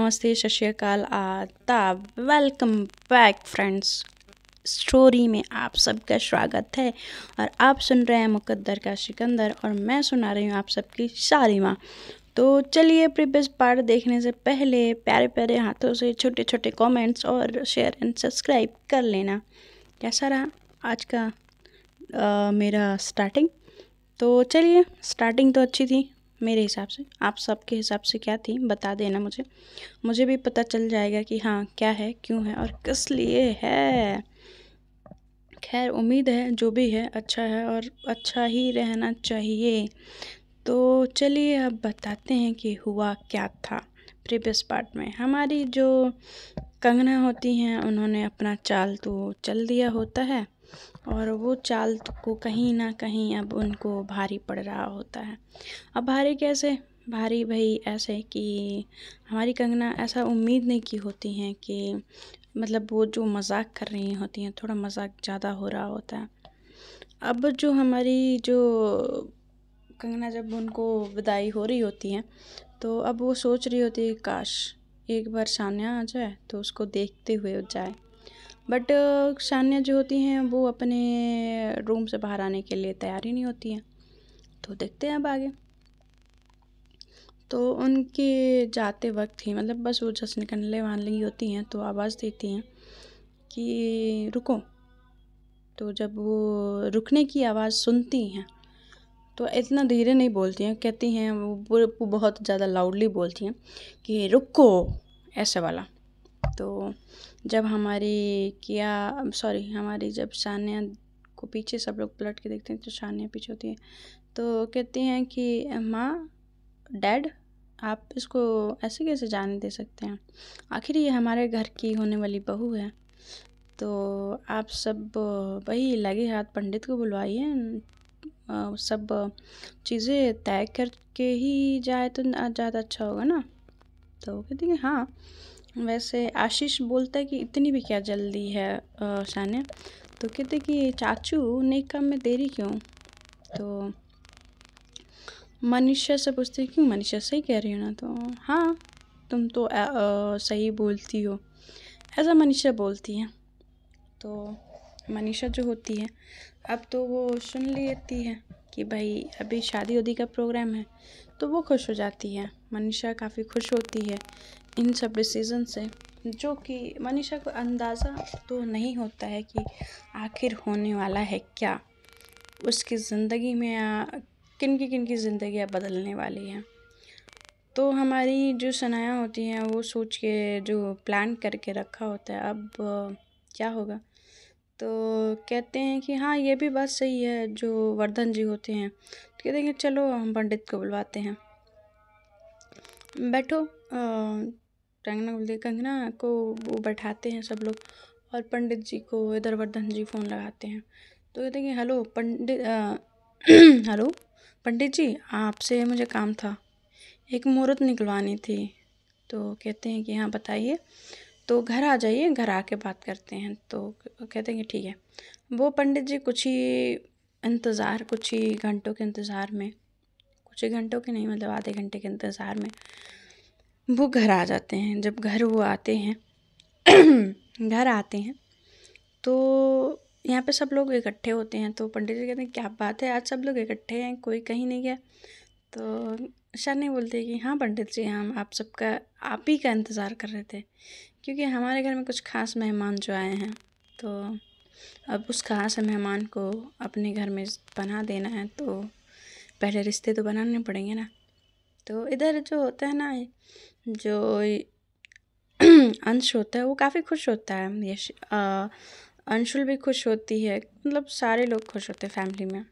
नमस्ते, सत श्री अकाल, आदाब। Welcome back friends. स्टोरी में आप सबका स्वागत है और आप सुन रहे हैं मुकद्दर का सिकंदर और मैं सुना रही हूँ आप सबकी सालिमा। तो चलिए प्रीवियस पार्ट देखने से पहले प्यारे प्यारे हाथों से छोटे छोटे कमेंट्स और शेयर एंड सब्सक्राइब कर लेना। कैसा रहा आज का मेरा स्टार्टिंग? तो चलिए, स्टार्टिंग तो अच्छी थी मेरे हिसाब से। आप सबके हिसाब से क्या थी बता देना मुझे भी पता चल जाएगा कि हाँ क्या है, क्यों है और किस लिए है। खैर, उम्मीद है जो भी है अच्छा है और अच्छा ही रहना चाहिए। तो चलिए अब बताते हैं कि हुआ क्या था। प्रीवियस पार्ट में हमारी जो कंगना होती हैं उन्होंने अपना चाल तो चल दिया होता है और वो चाल को कहीं ना कहीं अब उनको भारी पड़ रहा होता है। अब भारी कैसे? भारी भाई ऐसे कि हमारी कंगना ऐसा उम्मीद नहीं की होती हैं कि मतलब वो जो मजाक कर रही होती हैं, थोड़ा मजाक ज़्यादा हो रहा होता है। अब जो हमारी जो कंगना जब उनको विदाई हो रही होती है तो अब वो सोच रही होती है काश एक बार सान्या आ जाए तो उसको देखते हुए जाए। बट सान्या जो होती हैं वो अपने रूम से बाहर आने के लिए तैयार ही नहीं होती हैं। तो देखते हैं अब आगे। तो उनके जाते वक्त ही मतलब बस वो जस्ट निकलने वाली होती हैं तो आवाज़ देती हैं कि रुको। तो जब वो रुकने की आवाज़ सुनती हैं तो इतना धीरे नहीं बोलती हैं, कहती हैं वो बहुत ज़्यादा लाउडली बोलती हैं कि रुको, ऐसे वाला। तो जब हमारी जब सान्या को पीछे सब लोग पलट के देखते हैं तो सान्या पीछे होती है तो कहती हैं कि माँ, डैड, आप इसको ऐसे कैसे जाने दे सकते हैं? आखिर ये हमारे घर की होने वाली बहू है। तो आप सब वही लगे हाथ पंडित को बुलवाइए, सब चीज़ें तय करके ही जाए तो ज़्यादा अच्छा होगा ना। तो कहती है हाँ। वैसे आशीष बोलता है कि इतनी भी क्या जल्दी है सान्या। तो कहते कि चाचू नेक काम में देरी क्यों? तो मनीषा से पूछती क्यों मनीषा, सही कह रही हो ना? तो हाँ, तुम तो सही बोलती हो, ऐसा मनीषा बोलती है। तो मनीषा जो होती है अब तो वो सुन लेती है कि भाई अभी शादी उदी का प्रोग्राम है तो वो खुश हो जाती है। मनीषा काफ़ी खुश होती है इन सब डिसीज़न से, जो कि मनीषा को अंदाज़ा तो नहीं होता है कि आखिर होने वाला है क्या उसकी ज़िंदगी में, किन की ज़िंदगियाँ बदलने वाली हैं। तो हमारी जो सनाया होती हैं वो सोच के जो प्लान करके रखा होता है अब क्या होगा। तो कहते हैं कि हाँ ये भी बात सही है जो वर्धन जी होते हैं। तो कहते हैं कि चलो हम पंडित को बुलवाते हैं, बैठो। कंगना को वो बैठाते हैं सब लोग और पंडित जी को इधर वर्धन जी फ़ोन लगाते हैं। तो कहते हैं कि हेलो पंडित हेलो पंडित जी, आपसे मुझे काम था, एक मुहूर्त निकलवानी थी। तो कहते हैं कि हाँ बताइए। तो घर आ जाइए, घर आके बात करते हैं। तो कहते हैं कि ठीक है। वो पंडित जी कुछ ही घंटों के इंतज़ार में, कुछ ही घंटों के नहीं मतलब आधे घंटे के इंतज़ार में वो घर आ जाते हैं। जब घर वो आते हैं घर आते हैं तो यहाँ पे सब लोग इकट्ठे होते हैं। तो पंडित जी कहते हैं क्या बात है, आज सब लोग इकट्ठे हैं, कोई कहीं नहीं गया? तो शानी बोलते हैं कि हाँ पंडित जी, हम आप ही का इंतज़ार कर रहे थे, क्योंकि हमारे घर में कुछ खास मेहमान जो आए हैं। तो अब उस खास मेहमान को अपने घर में पनाह देना है तो पहले रिश्ते तो बनाने पड़ेंगे ना। तो इधर जो होता है ना, जो अंश होता है वो काफ़ी खुश होता है। अंशुल भी खुश होती है, मतलब सारे लोग खुश होते हैं फैमिली में।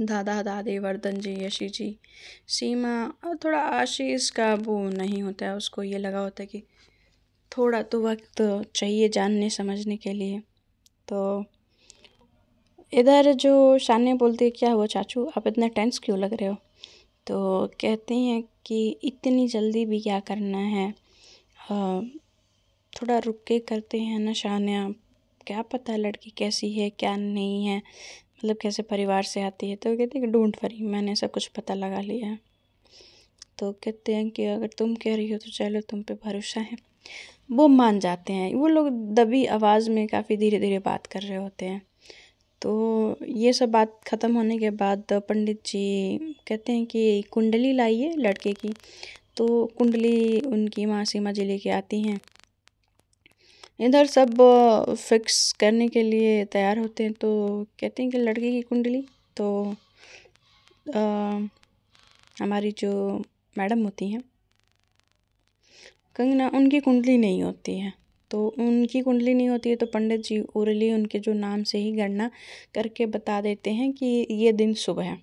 दादा दादी, वर्धन जी, यशी जी, सीमा और थोड़ा आशीष का वो नहीं होता है, उसको ये लगा होता है कि थोड़ा तो वक्त चाहिए जानने समझने के लिए। तो इधर जो शान्या बोलती है क्या हुआ चाचू, आप इतना टेंस क्यों लग रहे हो? तो कहते हैं कि इतनी जल्दी भी क्या करना है, थोड़ा रुक के करते हैं ना शान्या, क्या पता लड़की कैसी है क्या नहीं है, मतलब कैसे परिवार से आती है। तो कहते हैं कि डोंट वरी, मैंने सब कुछ पता लगा लिया है। तो कहते हैं कि अगर तुम कह रही हो तो चलो, तुम पे भरोसा है। वो मान जाते हैं। वो लोग दबी आवाज़ में काफ़ी धीरे धीरे बात कर रहे होते हैं। तो ये सब बात ख़त्म होने के बाद पंडित जी कहते हैं कि कुंडली लाइए लड़के की। तो कुंडली उनकी माँ सीमा जी लेके आती हैं। इधर सब फिक्स करने के लिए तैयार होते हैं। तो कहते हैं कि लड़के की कुंडली। तो हमारी जो मैडम होती हैं कंगना, उनकी कुंडली नहीं होती है। तो उनकी कुंडली नहीं होती है तो पंडित जी ओरली उनके जो नाम से ही गणना करके बता देते हैं कि ये दिन शुभ है,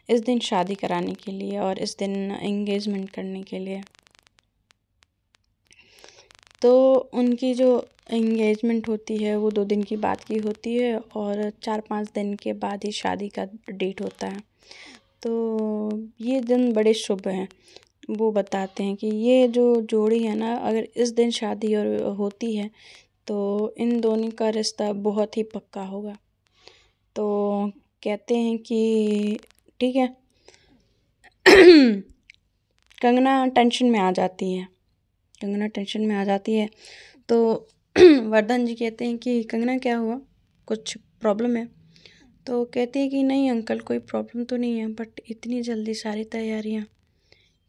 इस दिन शादी कराने के लिए और इस दिन एंगेजमेंट करने के लिए। तो उनकी जो एंगेजमेंट होती है वो 2 दिन की बात की होती है और 4-5 दिन के बाद ही शादी का डेट होता है। तो ये दिन बड़े शुभ हैं। वो बताते हैं कि ये जो जोड़ी है ना, अगर इस दिन शादी और होती है तो इन दोनों का रिश्ता बहुत ही पक्का होगा। तो कहते हैं कि ठीक है। कंगना टेंशन में आ जाती है। तो वर्धन जी कहते हैं कि कंगना क्या हुआ, कुछ प्रॉब्लम है? तो कहती है कि नहीं अंकल, कोई प्रॉब्लम तो नहीं है, बट इतनी जल्दी सारी तैयारियां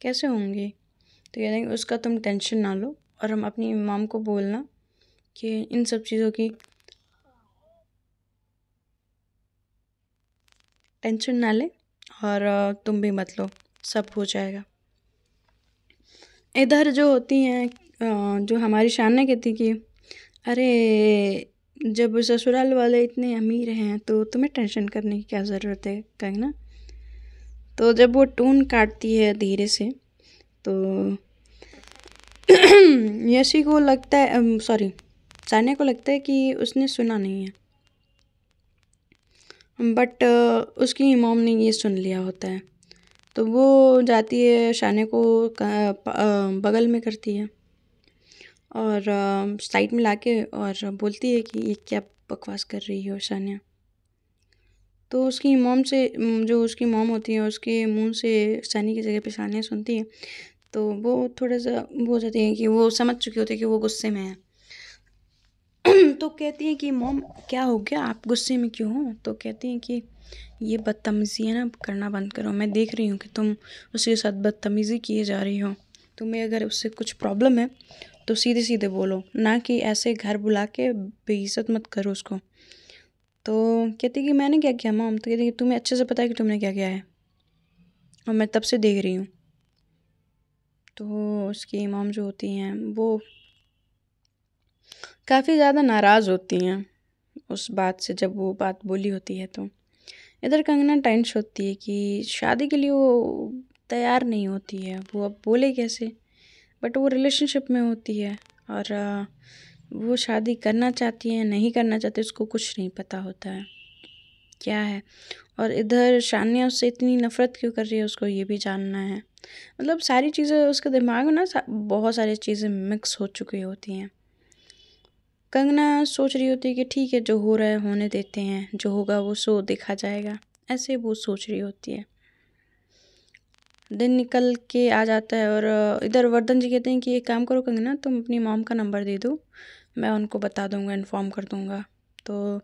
कैसे होंगी? तो कहते हैं कि उसका तुम टेंशन ना लो और हम अपनी मॉम को बोलना कि इन सब चीज़ों की टेंशन ना ले और तुम भी मत लो, सब हो जाएगा। इधर जो होती हैं जो हमारी शाना कहती कि अरे जब ससुराल वाले इतने अमीर हैं तो तुम्हें टेंशन करने की क्या ज़रूरत है कंगना। तो जब वो टून काटती है धीरे से तो यशी को लगता है, सॉरी सान्या को लगता है कि उसने सुना नहीं है, बट उसकी मॉम ने ये सुन लिया होता है। तो वो जाती है शान्या को बगल में करती है और साइड में लाके और बोलती है कि ये क्या बकवास कर रही हो शान्या। तो उसकी मॉम से जो उसकी मॉम होती है उसके मुंह से सनी की जगह पे शान्या सुनती है। तो वो थोड़ा सा वो हो जाती है कि वो समझ चुकी होती है कि वो गुस्से में है। तो कहती है कि मॉम क्या हो गया, आप गुस्से में क्यों हो? तो कहती हैं कि ये बदतमीज़ी है ना, करना बंद करो। मैं देख रही हूँ कि तुम उसके साथ बदतमीज़ी किए जा रही हो। तुम्हें अगर उससे कुछ प्रॉब्लम है तो सीधे सीधे बोलो, ना कि ऐसे घर बुला के बेइज्जत मत करो उसको। तो कहती कि मैंने क्या किया मॉम? तो कहती कि तुम्हें अच्छे से पता है कि तुमने क्या किया है और मैं तब से देख रही हूँ। तो उसकी मॉम जो होती हैं वो काफ़ी ज़्यादा नाराज़ होती हैं उस बात से, जब वो बात बोली होती है। तो इधर कंगना टेंस होती है कि शादी के लिए वो तैयार नहीं होती है, वो अब बोले कैसे? बट वो रिलेशनशिप में होती है और वो शादी करना चाहती है नहीं करना चाहती उसको कुछ नहीं पता होता है क्या है। और इधर शान्या उससे इतनी नफ़रत क्यों कर रही है उसको ये भी जानना है। मतलब सारी चीज़ें उसके दिमाग में ना बहुत सारी चीज़ें मिक्स हो चुकी होती हैं। कंगना सोच रही होती है कि ठीक है, जो हो रहा है होने देते हैं, जो होगा वो सो देखा जाएगा, ऐसे वो सोच रही होती है। दिन निकल के आ जाता है और इधर वर्धन जी कहते हैं कि एक काम करो कंगना, तुम अपनी मॉम का नंबर दे दो, मैं उनको बता दूंगा, इन्फॉर्म कर दूंगा। तो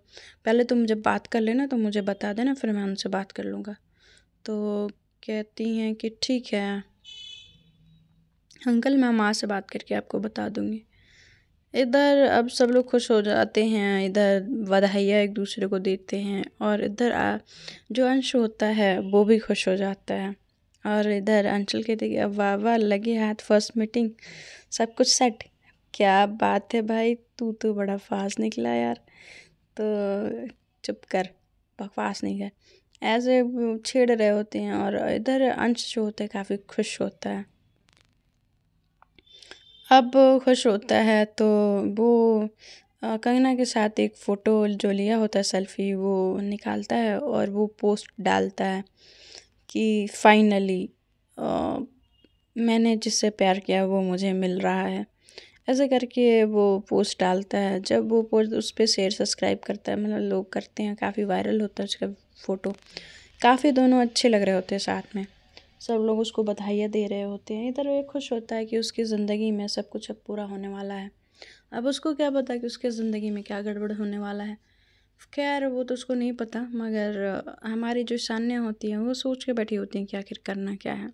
पहले तुम जब बात कर लेना तो मुझे बता देना, फिर मैं उनसे बात कर लूँगा। तो कहती हैं कि ठीक है अंकल, मैं माँ से बात करके आपको बता दूंगी। इधर अब सब लोग खुश हो जाते हैं, इधर बधाइयाँ एक दूसरे को देते हैं और इधर जो अंश होता है वो भी खुश हो जाता है। और इधर अंशल कहते कि अब वाह वाह लगे हाथ, फर्स्ट मीटिंग सब कुछ सेट। क्या बात है भाई, तू तो बड़ा फास्ट निकला यार। तो चुप कर, बकवास नहीं कर, ऐसे छेड़ रहे होते हैं। और इधर अंश जो होता है काफ़ी खुश होता है। अब खुश होता है तो वो कंगना के साथ एक फ़ोटो जो लिया होता है सेल्फ़ी वो निकालता है और वो पोस्ट डालता है कि फाइनली मैंने जिससे प्यार किया वो मुझे मिल रहा है। ऐसे करके वो पोस्ट डालता है। जब वो पोस्ट उस पर शेयर सब्सक्राइब करता है, मतलब लोग करते हैं, काफ़ी वायरल होता है उसका फ़ोटो। काफ़ी दोनों अच्छे लग रहे होते हैं साथ में। सब लोग उसको बधाइयाँ दे रहे होते हैं। इधर वो खुश होता है कि उसकी ज़िंदगी में सब कुछ अब पूरा होने वाला है। अब उसको क्या पता कि उसके ज़िंदगी में क्या गड़बड़ होने वाला है। खैर वो तो उसको नहीं पता, मगर हमारी जो शानिया होती हैं वो सोच के बैठी होती हैं कि आखिर करना क्या है।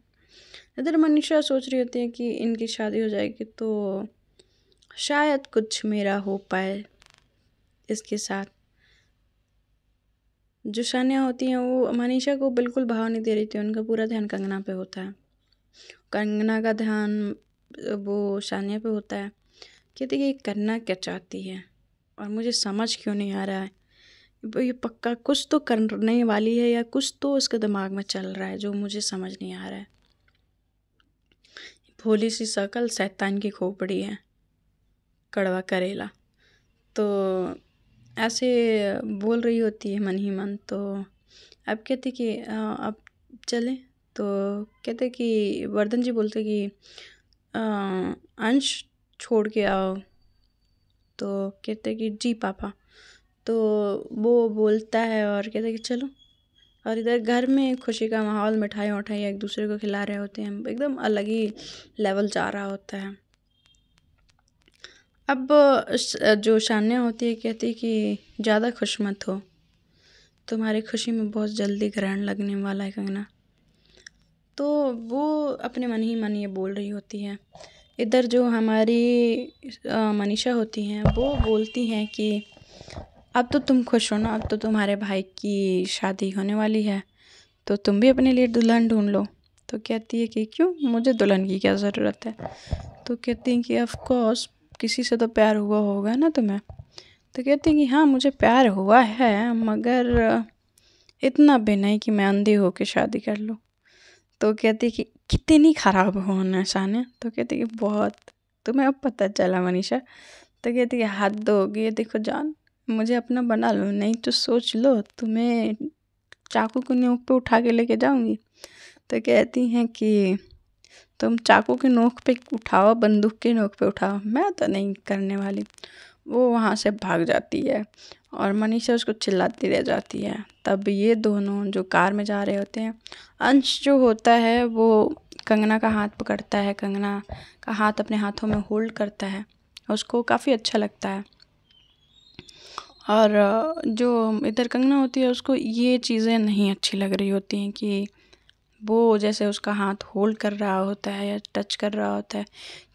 इधर मनीषा सोच रही होती है कि इनकी शादी हो जाएगी तो शायद कुछ मेरा हो पाए इसके साथ। जो शानिया होती हैं वो मनीषा को बिल्कुल भाव नहीं दे रही थी, उनका पूरा ध्यान कंगना पे होता है। कंगना का ध्यान वो शानिया पे होता है। कहती कि ये करना क्या चाहती है और मुझे समझ क्यों नहीं आ रहा है। ये पक्का कुछ तो करने वाली है या कुछ तो उसके दिमाग में चल रहा है जो मुझे समझ नहीं आ रहा है। भोली सी शकल शैतान की खोपड़ी है, कड़वा करेला। तो ऐसे बोल रही होती है मन ही मन। तो अब कहते कि अब चलें। तो कहते कि वर्धन जी बोलते कि अंश छोड़ के आओ। तो कहते कि जी पापा। तो वो बोलता है और कहते कि चलो। और इधर घर में खुशी का माहौल, मिठाई उठाई एक दूसरे को खिला रहे होते हैं, एकदम अलग ही लेवल जा रहा होता है। अब जो शानिया होती है कहती कि ज़्यादा खुश मत हो, तुम्हारी खुशी में बहुत जल्दी ग्रहण लगने वाला है कंगना। तो वो अपने मन ही मन ये बोल रही होती है। इधर जो हमारी मनीषा होती हैं वो बोलती हैं कि अब तो तुम खुश हो ना, अब तो तुम्हारे भाई की शादी होने वाली है तो तुम भी अपने लिए दुल्हन ढूंढ लो। तो कहती है कि क्यों, मुझे दुल्हन की क्या ज़रूरत है। तो कहती हैं कि ऑफ कोर्स किसी से तो प्यार हुआ होगा ना तुम्हें। तो कहती हैं कि हाँ मुझे प्यार हुआ है, मगर इतना भी नहीं कि मैं अंधी होकर शादी कर लूँ। तो कहती कि कितनी ख़राब हो शानिया। तो कहती कि बहुत, तुम्हें अब पता चला मनीषा। तो कहती कि हद होगी, देखो जान मुझे अपना बना लो, नहीं तो सोच लो तुम्हें चाकू की नोक पे उठा के लेके जाऊंगी। तो कहती हैं कि तुम चाकू की नोक पे उठाओ, बंदूक की नोक पे उठाओ, मैं तो नहीं करने वाली। वो वहाँ से भाग जाती है और मनीषा उसको चिल्लाती रह जाती है। तब ये दोनों जो कार में जा रहे होते हैं, अंश जो होता है वो कंगना का हाथ पकड़ता है, कंगना का हाथ अपने हाथों में होल्ड करता है, उसको काफ़ी अच्छा लगता है। और जो इधर कंगना होती है उसको ये चीज़ें नहीं अच्छी लग रही होती हैं कि वो जैसे उसका हाथ होल्ड कर रहा होता है या टच कर रहा होता है,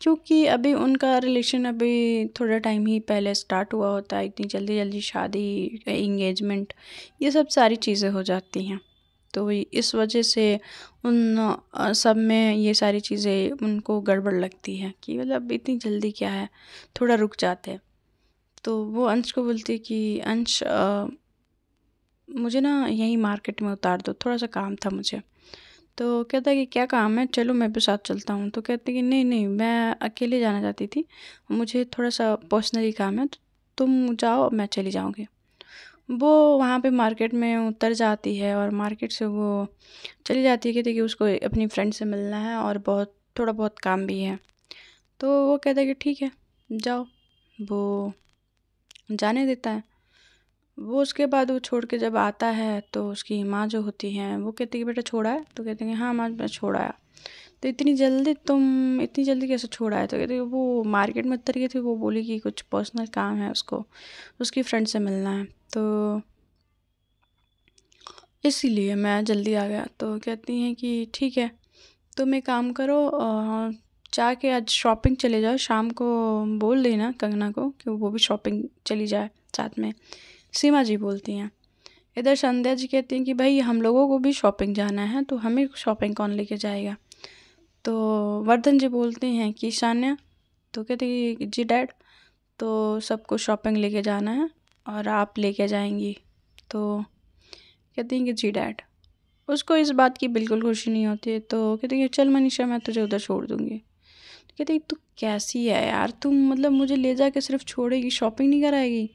क्योंकि अभी उनका रिलेशन अभी थोड़ा टाइम ही पहले स्टार्ट हुआ होता है। इतनी जल्दी जल्दी शादी, इंगेजमेंट, ये सब सारी चीज़ें हो जाती हैं। तो इस वजह से उन सब में ये सारी चीज़ें उनको गड़बड़ लगती है कि मतलब इतनी जल्दी क्या है, थोड़ा रुक जाते हैं। तो वो अंश को बोलती है कि अंश मुझे ना यहीं मार्केट में उतार दो, थोड़ा सा काम था मुझे। तो कहता है कि क्या काम है, चलो मैं भी साथ चलता हूँ। तो कहते कि नहीं नहीं, मैं अकेले जाना चाहती थी, मुझे थोड़ा सा पर्सनली काम है, तो तुम जाओ मैं चली जाऊँगी। वो वहाँ पे मार्केट में उतर जाती है और मार्केट से वो चली जाती है। कहती कि उसको अपनी फ्रेंड से मिलना है और बहुत थोड़ा बहुत काम भी है। तो वो कहता है कि ठीक है जाओ। वो जाने देता है। वो उसके बाद वो छोड़ के जब आता है तो उसकी माँ जो होती हैं वो कहती है कि बेटा छोड़ा है। तो कहते हैं कि हाँ माँ मैं छोड़ा है। तो इतनी जल्दी कैसे छोड़ा है। तो कहते हैं वो मार्केट में उतर गई थी, वो बोली कि कुछ पर्सनल काम है उसको, उसकी फ्रेंड से मिलना है, तो इसीलिए मैं जल्दी आ गया। तो कहती हैं कि ठीक है तुम एक काम करो, जाके आज शॉपिंग चले जाओ, शाम को बोल देना कंगना को कि वो भी शॉपिंग चली जाए साथ में। सीमा जी बोलती हैं। इधर संध्या जी कहती हैं कि भाई हम लोगों को भी शॉपिंग जाना है, तो हमें शॉपिंग कौन लेके जाएगा। तो वर्धन जी बोलते हैं कि शान्या। तो कहते हैं कि जी डैड, तो सबको शॉपिंग लेके जाना है और आप लेके जाएंगी। तो कहती हैं कि जी डैड। उसको इस बात की बिल्कुल खुशी नहीं होती है। तो कहती है चल मनीषा मैं तुझे उधर छोड़ दूँगी। तो कहती है तू कैसी है यार, तुम मतलब मुझे ले जाके सिर्फ छोड़ेगी, शॉपिंग नहीं कराएगी।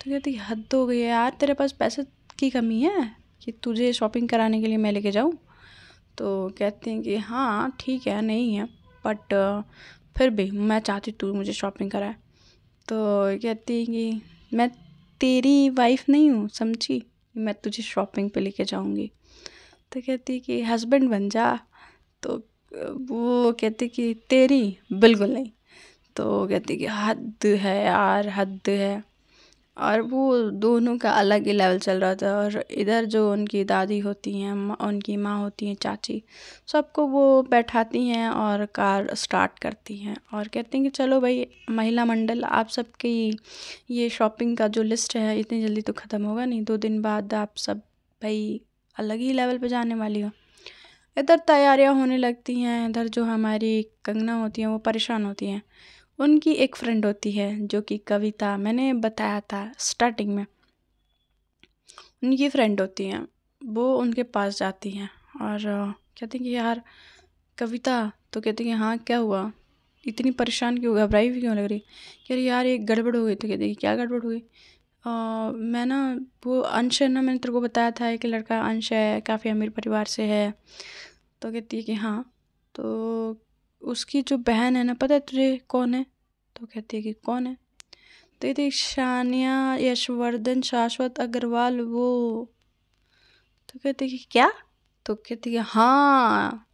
तो कहती हद हो गई है यार, तेरे पास पैसे की कमी है कि तुझे शॉपिंग कराने के लिए मैं लेके जाऊँ। तो कहते हैं कि हाँ ठीक है नहीं है, बट फिर भी मैं चाहती तू मुझे शॉपिंग कराए। तो कहती है कि मैं तेरी वाइफ नहीं हूँ, समझी, मैं तुझे शॉपिंग पे लेके जाऊँगी। तो कहती है कि हस्बैंड बन जा। तो वो कहती कि तेरी बिल्कुल नहीं। तो वो कहती कि हद है यार, हद है। और वो दोनों का अलग ही लेवल चल रहा था। और इधर जो उनकी दादी होती हैं, उनकी माँ होती हैं, चाची, सबको वो बैठाती हैं और कार स्टार्ट करती हैं और कहती हैं कि चलो भाई महिला मंडल, आप सबकी ये शॉपिंग का जो लिस्ट है इतनी जल्दी तो ख़त्म होगा नहीं, 2 दिन बाद आप सब भाई अलग ही लेवल पे जाने वाली हो। इधर तैयारियां होने लगती हैं। इधर जो हमारी कंगना होती हैं वो परेशान होती हैं। उनकी एक फ्रेंड होती है जो कि कविता, मैंने बताया था स्टार्टिंग में, उनकी फ्रेंड होती हैं। वो उनके पास जाती हैं और कहती हैं कि यार कविता। तो कहती हैं कि हाँ क्या हुआ, इतनी परेशान क्यों, घबराई हुई क्यों लग रही। कह रही यार एक गड़बड़ हो गई। तो कहती है कि क्या गड़बड़ हुई। मैं ना, वो अंश है ना, मैंने तेरे को बताया था एक लड़का अंश है, काफ़ी अमीर परिवार से है। तो कहती है कि हाँ। तो उसकी जो बहन है ना, पता है तुझे कौन है। तो कहती है कि कौन है। तो कहती है शानिया यशवर्धन शाश्वत अग्रवाल वो। तो कहती है कि क्या। तो कहती है हाँ।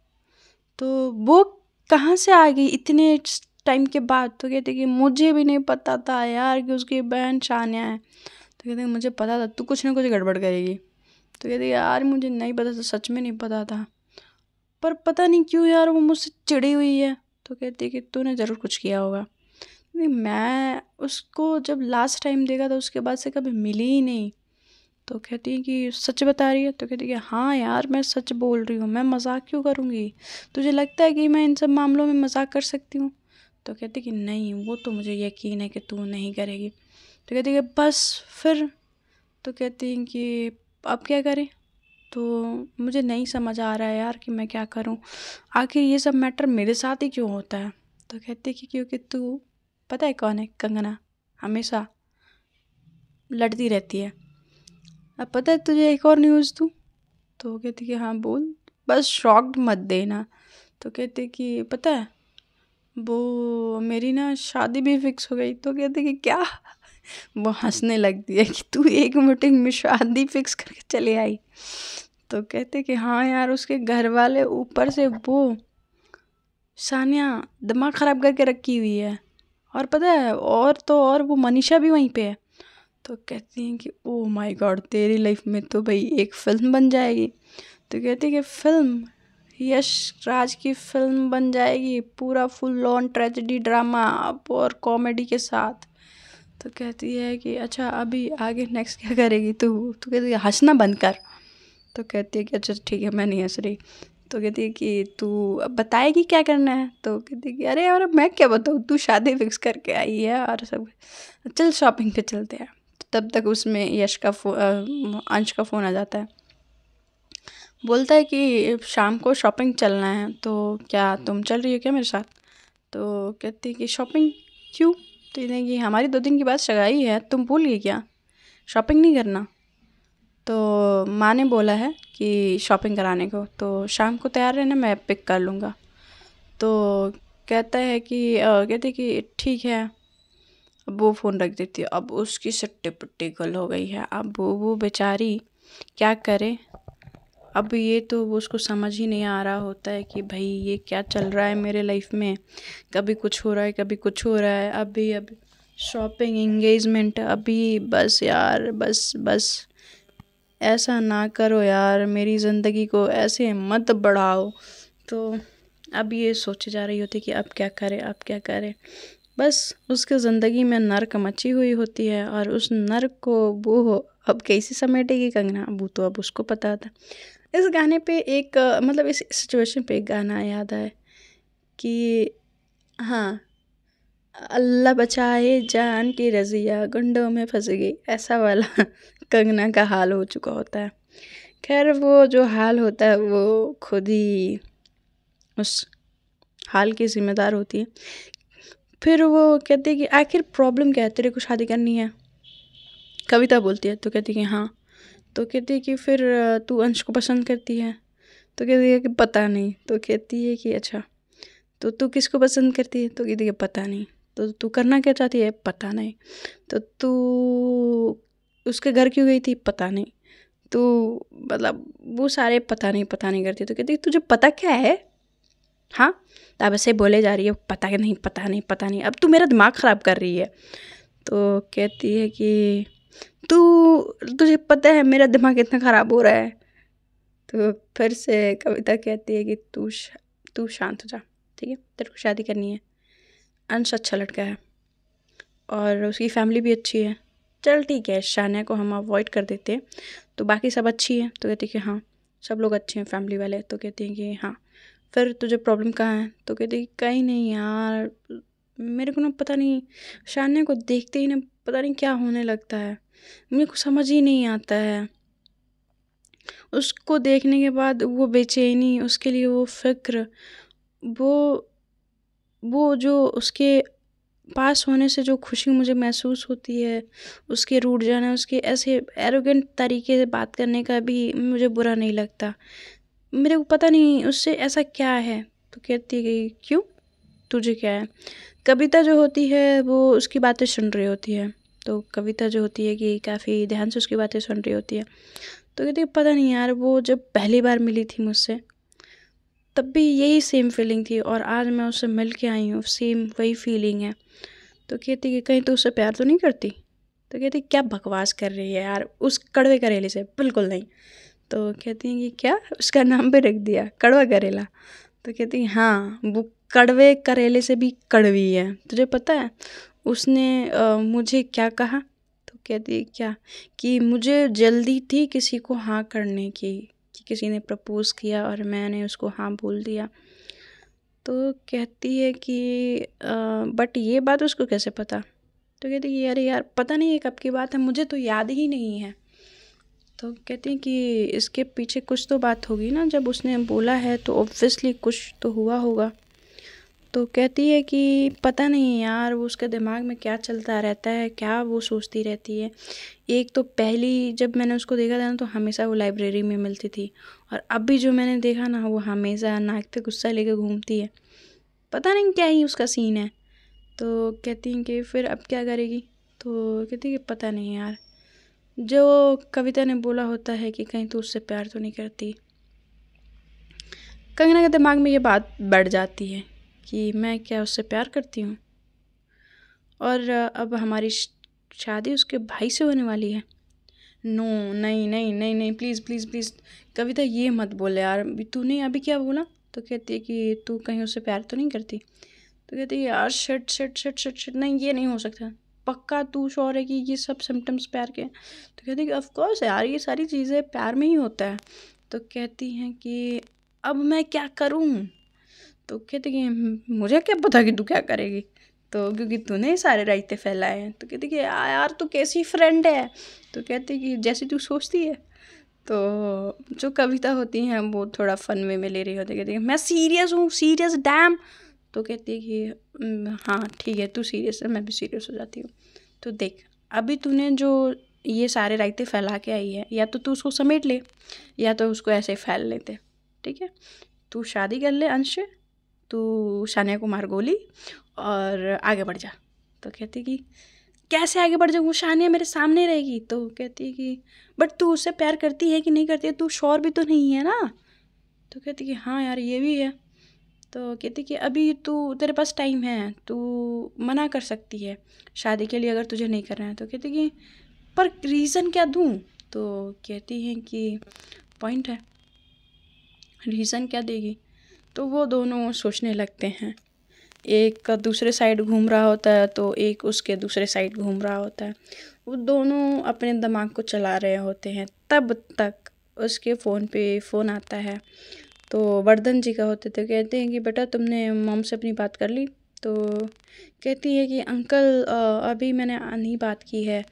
तो वो कहाँ से आ गई इतने टाइम के बाद। तो कहती है कि मुझे भी नहीं पता था यार कि उसकी बहन शानिया है। तो कहती है मुझे पता था तू कुछ ना कुछ गड़बड़ करेगी। तो कहती है यार मुझे नहीं पता था, सच में नहीं पता था, पर पता नहीं क्यों यार वो मुझसे चिड़ी हुई है। तो कहती है कि तूने ज़रूर कुछ किया होगा। नहीं, मैं उसको जब लास्ट टाइम देखा था उसके बाद से कभी मिली ही नहीं। तो कहती है कि सच बता रही है। तो कहती है कि हाँ यार मैं सच बोल रही हूँ, मैं मजाक क्यों करूँगी, तुझे लगता है कि मैं इन सब मामलों में मजाक कर सकती हूँ। तो कहती है कि नहीं, वो तो मुझे यकीन है कि तू नहीं करेगी। तो कहती है कि बस फिर। तो कहती है कि अब क्या करें। तो मुझे नहीं समझ आ रहा है यार कि मैं क्या करूं, आखिर ये सब मैटर मेरे साथ ही क्यों होता है। तो कहती है कि क्योंकि तू, पता है कौन है, कंगना हमेशा लड़ती रहती है। अब पता है तुझे एक और न्यूज़ दूँ। तो कहती कि हाँ बोल, बस शॉक्ड मत देना। तो कहती कि पता है वो मेरी ना शादी भी फिक्स हो गई। तो कहते कि क्या। वो हंसने लगती है कि तू एक मीटिंग में शादी फिक्स करके चले आई। तो कहते कि हाँ यार उसके घर वाले ऊपर से वो सानिया दिमाग ख़राब करके रखी हुई है। और पता है और तो और वो मनीषा भी वहीं पे है। तो कहती हैं कि ओ माय गॉड, तेरी लाइफ में तो भाई एक फ़िल्म बन जाएगी। तो कहती है कि फ़िल्म, यश राज की फ़िल्म बन जाएगी, पूरा फुल ऑन ट्रेजेडी ड्रामा और कॉमेडी के साथ। तो कहती है कि अच्छा अभी आगे नेक्स्ट क्या करेगी तू। तो कहती है हंसना बंद कर। तो कहती है कि अच्छा ठीक है मैं नहीं हंस रही। तो कहती है कि तू अब बताएगी क्या करना है। तो कहती है कि अरे यार मैं क्या बताऊँ, तू शादी फिक्स करके आई है और सब, चल शॉपिंग पे चलते हैं। तो तब तक उसमें यश का अंश का फ़ोन आ जाता है। बोलता है कि शाम को शॉपिंग चलना है, तो क्या तुम चल रही हो क्या मेरे साथ। तो कहती है कि शॉपिंग क्यों। तो कहते हैं कि हमारी 2 दिन के बाद सगाई है, तुम भूल गई क्या, शॉपिंग नहीं करना। तो माँ ने बोला है कि शॉपिंग कराने को, तो शाम को तैयार रहना, मैं पिक कर लूँगा। तो कहता है कि कहते कि ठीक है। अब वो फ़ोन रख देती है। अब उसकी सट्टे पिट्टी गल हो गई है। अब वो बेचारी क्या करे। अब ये तो वो उसको समझ ही नहीं आ रहा होता है कि भाई ये क्या चल रहा है मेरे लाइफ में, कभी कुछ हो रहा है कभी कुछ हो रहा है, अभी अभी शॉपिंग एंगेजमेंट, अभी बस यार बस बस ऐसा ना करो यार, मेरी ज़िंदगी को ऐसे मत बढ़ाओ। तो अब ये सोचे जा रही होती कि अब क्या करे अब क्या करे। बस उसके ज़िंदगी में नर्क मची हुई होती है और उस नर्क को वो अब कैसे समेटेगी कंगना, वो तो अब उसको पता था। इस गाने पे एक मतलब इस सिचुएशन पे एक गाना याद आए कि हाँ, अल्लाह बचाए जान की रज़िया गुंडों में फंस गई, ऐसा वाला कंगना का हाल हो चुका होता है। खैर वो जो हाल होता है वो खुद ही उस हाल की ज़िम्मेदार होती है। फिर वो कहती है कि आखिर प्रॉब्लम क्या है, तेरे को शादी करनी है। कविता बोलती है। तो कहती है कि हाँ। तो कहती है कि फिर तू अंश को पसंद करती है। तो कहती है कि पता नहीं। तो कहती है कि अच्छा तो तू किसको पसंद करती है। तो कहती है पता नहीं। तो तू करना क्या चाहती है, पता नहीं। तो तू उसके घर क्यों गई थी, पता नहीं। तू मतलब वो सारे पता नहीं करती। तो कहती है तुझे पता क्या है, हाँ, तो अब ऐसे बोले जा रही है, पता नहीं पता नहीं पता नहीं, अब तू मेरा दिमाग ख़राब कर रही है। तो कहती है कि तुझे पता है मेरा दिमाग कितना ख़राब हो रहा है। तो फिर से कविता कहती है कि तू शांत हो जा, ठीक है, तेरे को शादी करनी है, अंश अच्छा लड़का है और उसकी फैमिली भी अच्छी है, चल ठीक है, शानिया को हम अवॉइड कर देते हैं, तो बाकी सब अच्छी है। तो कहती है कि हाँ सब लोग अच्छे हैं फैमिली वाले। तो कहती हैं कि हाँ फिर तुझे प्रॉब्लम कहाँ है। तो कहती है कहीं नहीं यार, मेरे को ना पता नहीं, शानिया को देखते ही ना पता नहीं क्या होने लगता है, मेरे को समझ ही नहीं आता है। उसको देखने के बाद वो बेचैनी, उसके लिए वो फिक्र, वो वो जो उसके पास होने से जो खुशी मुझे महसूस होती है, उसके रूठ जाना, उसके ऐसे एरोगेंट तरीके से बात करने का भी मुझे बुरा नहीं लगता। मेरे को पता नहीं उससे ऐसा क्या है। तो कहती है कि क्यों, तुझे क्या है। कविता जो होती है वो उसकी बातें सुन रही होती है, तो कविता जो होती है कि काफ़ी ध्यान से उसकी बातें सुन रही होती है। तो कहती है पता नहीं यार, वो जब पहली बार मिली थी मुझसे तब भी यही सेम फीलिंग थी, और आज मैं उससे मिल के आई हूँ, सेम वही फीलिंग है। तो कहती कि कहीं तो उससे प्यार तो नहीं करती। तो कहती क्या बकवास कर रही है यार, उस कड़वे करेले से बिल्कुल नहीं। तो कहती हैं कि क्या, उसका नाम भी रख दिया कड़वा करेला। तो कहती हाँ वो कड़वे करेले से भी कड़वी है। तुझे पता है उसने मुझे क्या कहा। तो कहती क्या, कि मुझे जल्दी थी किसी को हाँ करने की, कि किसी ने प्रपोज़ किया और मैंने उसको हाँ बोल दिया। तो कहती है कि बट ये बात उसको कैसे पता। तो कहती है अरे यार पता नहीं ये कब की बात है, मुझे तो याद ही नहीं है। तो कहती हैं कि इसके पीछे कुछ तो बात होगी ना, जब उसने बोला है तो ऑब्वियसली कुछ तो हुआ होगा। तो कहती है कि पता नहीं यार वो उसके दिमाग में क्या चलता रहता है, क्या वो सोचती रहती है। एक तो पहली जब मैंने उसको देखा था ना, तो हमेशा वो लाइब्रेरी में मिलती थी, और अभी जो मैंने देखा ना, वो हमेशा नाक पे गुस्सा लेकर घूमती है, पता नहीं क्या ही उसका सीन है। तो कहती हैं कि फिर अब क्या करेगी। तो कहती है कि पता नहीं यार, जो कविता ने बोला होता है कि कहीं तो उससे प्यार तो नहीं करती। कंगना के दिमाग में ये बात बढ़ जाती है कि मैं क्या उससे प्यार करती हूँ, और अब हमारी शादी उसके भाई से होने वाली है। नो, नहीं नहीं नहीं नहीं, प्लीज़ प्लीज़ प्लीज़ कविता ये मत बोले यार, तूने अभी क्या बोला। तो कहती है कि तू कहीं उससे प्यार तो नहीं करती। तो कहती है यार shit shit shit shit shit, नहीं ये नहीं हो सकता, पक्का तू श्योर है कि ये सब सिम्टम्स प्यार के हैं। तो कहती है कि ऑफ कोर्स यार ये सारी चीज़ें प्यार में ही होता है। तो कहती हैं कि अब मैं क्या करूँ। तो कहती कि मुझे क्या पता कि तू क्या करेगी, तो क्योंकि तूने सारे रायते फैलाए हैं। तो कहती कि यार तू कैसी फ्रेंड है। तो कहती कि जैसी तू सोचती है। तो जो कविता होती हैं वो थोड़ा फन वे में ले रही होती है, कहती है मैं सीरियस हूँ, सीरियस डैम। तो कहती है कि हाँ ठीक है तू सीरियस है, मैं भी सीरियस हो जाती हूँ। तो देख अभी तूने जो ये सारे रायते फैला के आई है, या तो तू उसको समेट ले या तो उसको ऐसे फैल लेते, ठीक है। तू शादी कर ले अंश से, तू शानिया को मार गोली और आगे बढ़ जा। तो कहती कि कैसे आगे बढ़ जाऊँ, शानिया मेरे सामने रहेगी। तो कहती है कि बट तू उससे प्यार करती है कि नहीं करती है, तू श्योर भी तो नहीं है ना। तो कहती कि हाँ यार ये भी है। तो कहती कि अभी तू, तेरे पास टाइम है, तू मना कर सकती है शादी के लिए अगर तुझे नहीं करना है। तो कहती कि पर रीज़न क्या दूँ। तो कहती हैं कि पॉइंट है, रीज़न क्या देगी। तो वो दोनों सोचने लगते हैं, एक का दूसरे साइड घूम रहा होता है तो एक उसके दूसरे साइड घूम रहा होता है। वो दोनों अपने दिमाग को चला रहे होते हैं, तब तक उसके फ़ोन पे फ़ोन आता है। तो वर्धन जी का होते थे, कहते हैं कि बेटा तुमने मॉम से अपनी बात कर ली। तो कहती है कि अंकल अभी मैंने नहीं बात की है।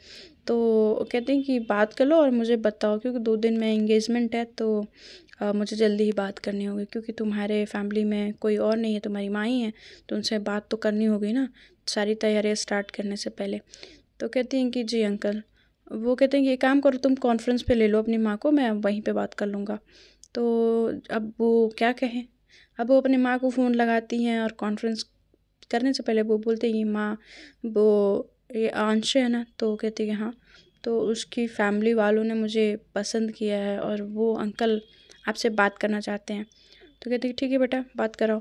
तो कहते हैं कि बात कर लो और मुझे बताओ, क्योंकि 2 दिन में एंगेजमेंट है, तो मुझे जल्दी ही बात करनी होगी, क्योंकि तुम्हारे फैमिली में कोई और नहीं है, तुम्हारी माँ ही है, तो उनसे बात तो करनी होगी ना सारी तैयारियाँ स्टार्ट करने से पहले। तो कहती हैं कि जी अंकल। वो कहते हैं कि एक काम करो, तुम कॉन्फ्रेंस पे ले लो अपनी माँ को, मैं वहीं पे बात कर लूँगा। तो अब वो क्या कहें, अब वो अपनी माँ को फ़ोन लगाती हैं और कॉन्फ्रेंस करने से पहले वो बोलते हैं कि माँ वो ये अंश है ना। तो कहती है कि हाँ, तो उसकी फैमिली वालों ने मुझे पसंद किया है और वो अंकल आपसे बात करना चाहते हैं। तो कहती है ठीक है बेटा बात कराओ।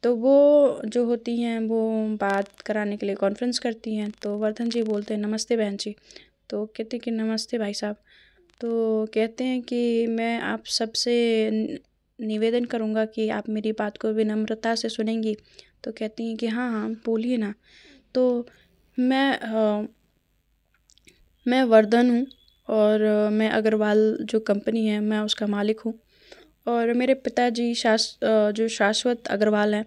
तो वो जो होती हैं वो बात कराने के लिए कॉन्फ्रेंस करती हैं। तो वर्धन जी बोलते हैं नमस्ते बहन जी। तो कहते हैं कि नमस्ते भाई साहब। तो कहते हैं कि मैं आप सबसे निवेदन करूँगा कि आप मेरी बात को विनम्रता से सुनेंगी। तो कहती हैं कि हाँ हाँ बोलिए ना। तो मैं वर्धन हूँ और मैं अग्रवाल जो कंपनी है मैं उसका मालिक हूँ। और मेरे पिताजी जो शाश्वत अग्रवाल हैं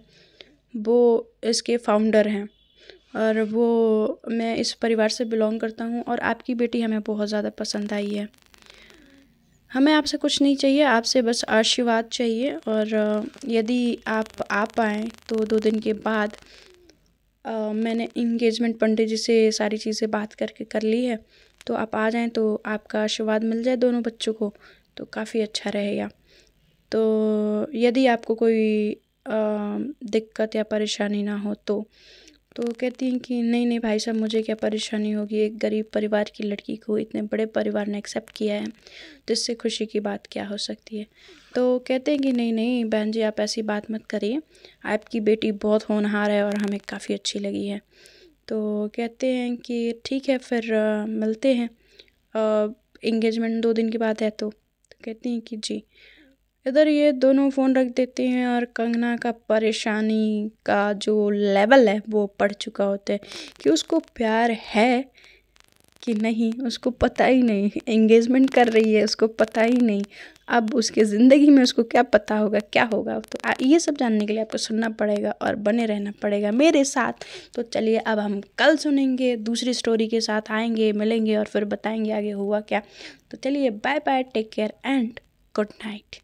वो इसके फाउंडर हैं। और वो मैं इस परिवार से बिलोंग करता हूँ और आपकी बेटी हमें बहुत ज़्यादा पसंद आई है। हमें आपसे कुछ नहीं चाहिए, आपसे बस आशीर्वाद चाहिए। और यदि आप आ पाएँ तो 2 दिन के बाद मैंने इंगेजमेंट पंडित जी से सारी चीज़ें बात करके कर ली है। तो आप आ जाएँ तो आपका आशीर्वाद मिल जाए दोनों बच्चों को तो काफ़ी अच्छा रहेगा। तो यदि आपको कोई दिक्कत या परेशानी ना हो तो कहती हैं कि नहीं नहीं भाई साहब मुझे क्या परेशानी होगी, एक गरीब परिवार की लड़की को इतने बड़े परिवार ने एक्सेप्ट किया है तो इससे खुशी की बात क्या हो सकती है। तो कहते हैं कि नहीं नहीं बहन जी आप ऐसी बात मत करिए, आपकी बेटी बहुत होनहार है और हमें काफ़ी अच्छी लगी है। तो कहते हैं कि ठीक है फिर मिलते हैं, इंगेजमेंट 2 दिन के बाद है। तो कहती हैं कि जी। इधर ये दोनों फ़ोन रख देते हैं और कंगना का परेशानी का जो लेवल है वो बढ़ चुका होता है कि उसको प्यार है कि नहीं उसको पता ही नहीं। एंगेजमेंट कर रही है उसको पता ही नहीं। अब उसके ज़िंदगी में उसको क्या पता होगा क्या होगा। तो ये सब जानने के लिए आपको सुनना पड़ेगा और बने रहना पड़ेगा मेरे साथ। तो चलिए अब हम कल सुनेंगे, दूसरी स्टोरी के साथ आएंगे, मिलेंगे और फिर बताएंगे आगे हुआ क्या। तो चलिए bye bye, take care and good night.